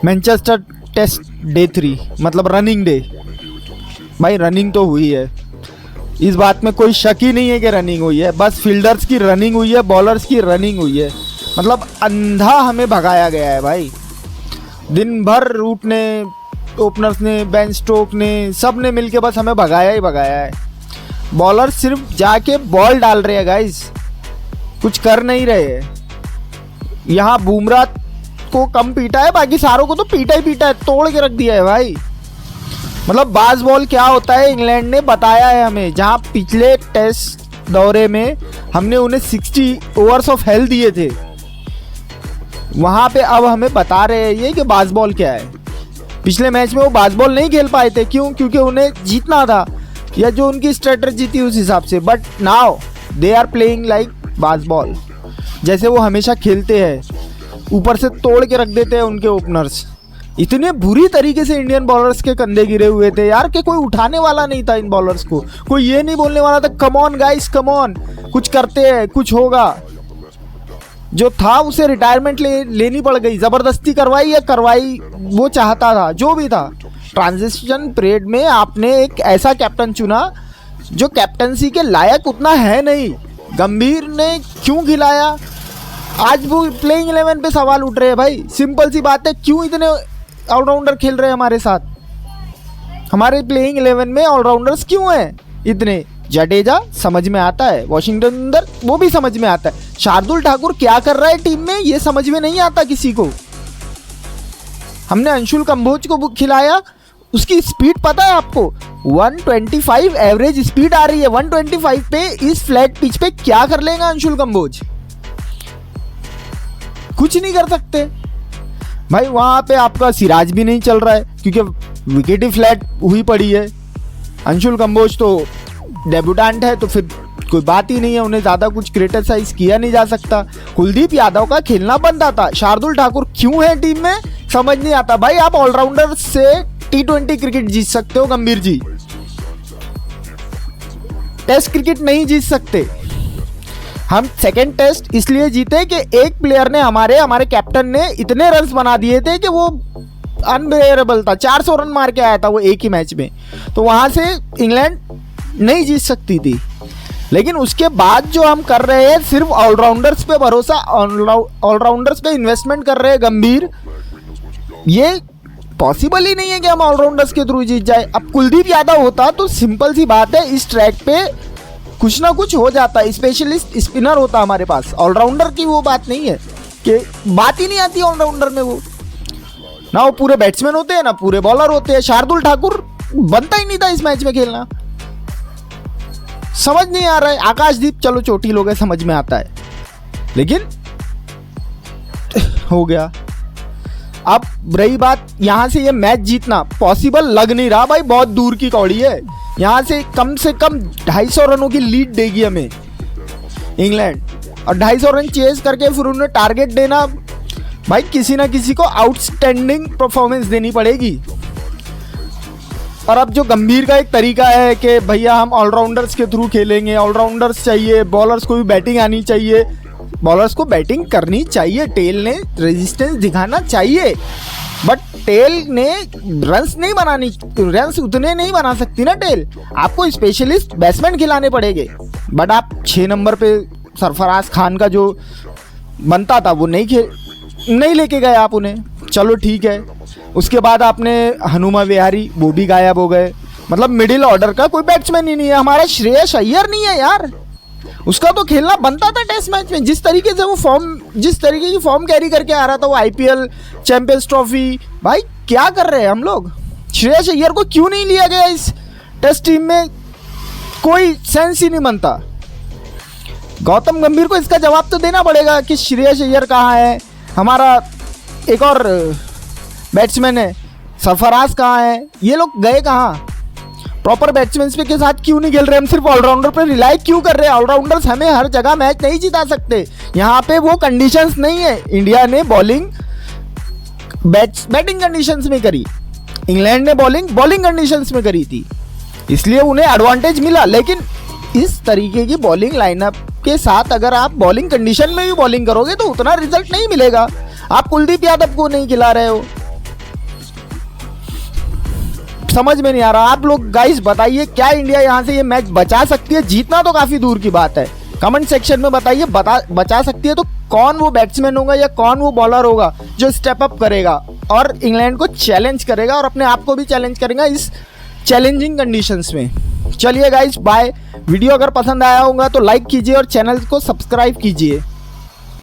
Manchester test day 3 मतलब running day. भाई running तो हुई है, इस बात में कोई शक ही नहीं है कि रनिंग हुई है। बस फील्डर्स की रनिंग हुई है, बॉलर्स की रनिंग हुई है। मतलब अंधा हमें भगाया गया है भाई। दिन भर रूट ने, ओपनर्स ने, बेन स्टोक ने, सब ने मिलके बस हमें भगाया ही भगाया है। बॉलर सिर्फ जाके बॉल डाल रहे हैं गाइस, कुछ कर नहीं रहे हैं। यहाँ बुमराह को कम पीटा है, बाकी सारों को तो पीटा ही पीटा है, तोड़ के रख दिया है भाई। मतलब बाज बॉल क्या होता है इंग्लैंड ने बताया है हमें। जहाँ पिछले टेस्ट दौरे में हमने उन्हें 60 ओवर्स ऑफ हेल्थ दिए थे, वहाँ पे अब हमें बता रहे हैं ये कि बाज बॉल क्या है। पिछले मैच में वो बाज बॉल नहीं खेल पाए थे, क्यों? क्योंकि उन्हें जीतना था, या जो उनकी स्ट्रेटजी थी उस हिसाब से। But now they are playing like bazball, जैसे वो हमेशा खेलते हैं। ऊपर से तोड़ के रख देते हैं उनके ओपनर्स। इतने बुरी तरीके से इंडियन बॉलर्स के कंधे गिरे हुए थे यार कि कोई उठाने वाला नहीं था इन बॉलर्स को। कोई ये नहीं बोलने वाला था come on guys come on, कुछ करते हैं, कुछ होगा। जो था उसे रिटायरमेंट लेनी पड़ गई, ज़बरदस्ती करवाई या करवाई, वो चाहता था, जो भी था। ट्रांजिशन पीरियड में आपने एक ऐसा कैप्टन चुना जो कैप्टनसी के लायक उतना है नहीं। गंभीर ने क्यों खिलाया? आज वो प्लेइंग 11 पे सवाल उठ रहे हैं भाई। सिंपल सी बात है, क्यों इतने ऑलराउंडर खेल रहे हैं हमारे साथ? हमारे प्लेइंग 11 में ऑलराउंडर्स क्यों हैं इतने? जडेजा समझ में आता है, वाशिंगटन सुंदर वो भी समझ में आता है, शार्दुल ठाकुर क्या कर रहा है टीम में ये समझ में नहीं आता किसी को। हमने अंशुल कंबोज को खिलाया, उसकी स्पीड पता है आपको? 125 एवरेज स्पीड आ रही है। 125 पे इस फ्लैट पिच पे क्या कर लेगा अंशुल कंबोज? कुछ नहीं कर सकते भाई। वहां पे आपका सिराज भी नहीं चल रहा है क्योंकि विकेट ही फ्लैट हुई पड़ी है। अंशुल कंबोज तो डेब्यूटेंट है, तो फिर कोई बात ही नहीं है, उन्हें ज़्यादा कुछ क्रिटिसाइज किया नहीं जा सकता। कुलदीप यादव का खेलना बनता था। शार्दुल ठाकुर क्यों है टीम में समझ नहीं आता भाई। आप ऑलराउंडर से T20 क्रिकेट जीत सकते हो गंभीर जी, टेस्ट क्रिकेट नहीं जीत सकते। हम सेकेंड टेस्ट इसलिए जीते कि एक प्लेयर ने, हमारे कैप्टन ने इतने रन्स बना दिए थे कि वो अनबेरेबल था। 400 रन मार के आया था वो एक ही मैच में, तो वहां से इंग्लैंड नहीं जीत सकती थी। लेकिन उसके बाद जो हम कर रहे हैं, सिर्फ ऑलराउंडर्स पे भरोसा, ऑलराउंडर्स पे इन्वेस्टमेंट कर रहे हैं गंभीर, ये पॉसिबल ही नहीं है कि हम ऑलराउंडर्स के थ्रू जीत जाए। अब कुलदीप यादव होता तो सिंपल सी बात है, इस ट्रैक पे कुछ ना कुछ हो जाता। स्पेशलिस्ट स्पिनर होता हमारे पास। ऑलराउंडर की वो बात नहीं है कि बात ही नहीं आती ऑलराउंडर में। वो ना वो पूरे बैट्समैन होते हैं ना पूरे बॉलर होते हैं। शार्दुल ठाकुर बनता ही नहीं था इस मैच में खेलना। समझ नहीं आ रहा है। आकाशदीप चलो चोटी लोग है, समझ में आता है, लेकिन हो गया। अब रही बात, यहां से ये मैच जीतना पॉसिबल लग नहीं रहा भाई, बहुत दूर की कौड़ी है। यहाँ से कम 250 रनों की लीड देगी हमें इंग्लैंड, और 250 रन चेज करके फिर उन्हें टारगेट देना भाई, किसी ना किसी को आउटस्टैंडिंग परफॉर्मेंस देनी पड़ेगी। और अब जो गंभीर का एक तरीका है कि भैया हम ऑलराउंडर्स के थ्रू खेलेंगे, ऑलराउंडर्स चाहिए, बॉलर्स को भी बैटिंग आनी चाहिए, बॉलर्स को बैटिंग करनी चाहिए, टेल ने रेजिस्टेंस दिखाना चाहिए। बट टेल ने रन्स नहीं बनानी, रन्स उतने नहीं बना सकती ना टेल, आपको स्पेशलिस्ट बैट्समैन खिलाने पड़ेंगे। बट आप 6 नंबर पे सरफराज खान का जो बनता था वो नहीं लेके गए आप उन्हें। चलो ठीक है, उसके बाद आपने हनुमा विहारी, वो भी गायब हो गए। मतलब मिडिल ऑर्डर का कोई बैट्समैन ही नहीं है। हमारा श्रेयस अय्यर नहीं है यार, उसका तो खेलना बनता था टेस्ट मैच में। जिस तरीके से वो जिस तरीके की फॉर्म कैरी करके आ रहा था, वो IPL चैंपियंस ट्रॉफी, भाई क्या कर रहे हैं हम लोग? श्रेयस अय्यर को क्यों नहीं लिया गया इस टेस्ट टीम में? कोई सेंस ही नहीं बनता। गौतम गंभीर को इसका जवाब तो देना पड़ेगा कि श्रेयस अय्यर कहाँ है, हमारा एक और बैट्समैन है सरफराज कहाँ है, ये लोग गए कहाँ? प्रॉपर बैट्समैन के साथ क्यों नहीं खेल रहे? हम सिर्फ ऑलराउंडर पर रिलाई क्यों कर रहे हैं? ऑलराउंडर्स हमें हर जगह मैच नहीं जिता सकते। यहाँ पे वो कंडीशंस नहीं है। इंडिया ने बॉलिंग बैटिंग कंडीशंस में करी, इंग्लैंड ने बॉलिंग कंडीशंस में करी थी, इसलिए उन्हें एडवांटेज मिला। लेकिन इस तरीके की बॉलिंग लाइनअप के साथ अगर आप बॉलिंग कंडीशन में भी बॉलिंग करोगे तो उतना रिजल्ट नहीं मिलेगा। आप कुलदीप यादव को नहीं खिला रहे हो, समझ में नहीं आ रहा। आप लोग गाइस बताइए, क्या इंडिया यहाँ से ये मैच बचा सकती है? जीतना तो काफी दूर की बात है, कमेंट सेक्शन में बताइए। बचा सकती है तो कौन वो बैट्समैन होगा या कौन वो बॉलर होगा जो स्टेप अप करेगा और इंग्लैंड को चैलेंज करेगा और अपने आप को भी चैलेंज करेगा इस चैलेंजिंग कंडीशंस में। चलिए गाइस, बाय। वीडियो अगर पसंद आया होगा तो लाइक कीजिए और चैनल को सब्सक्राइब कीजिए।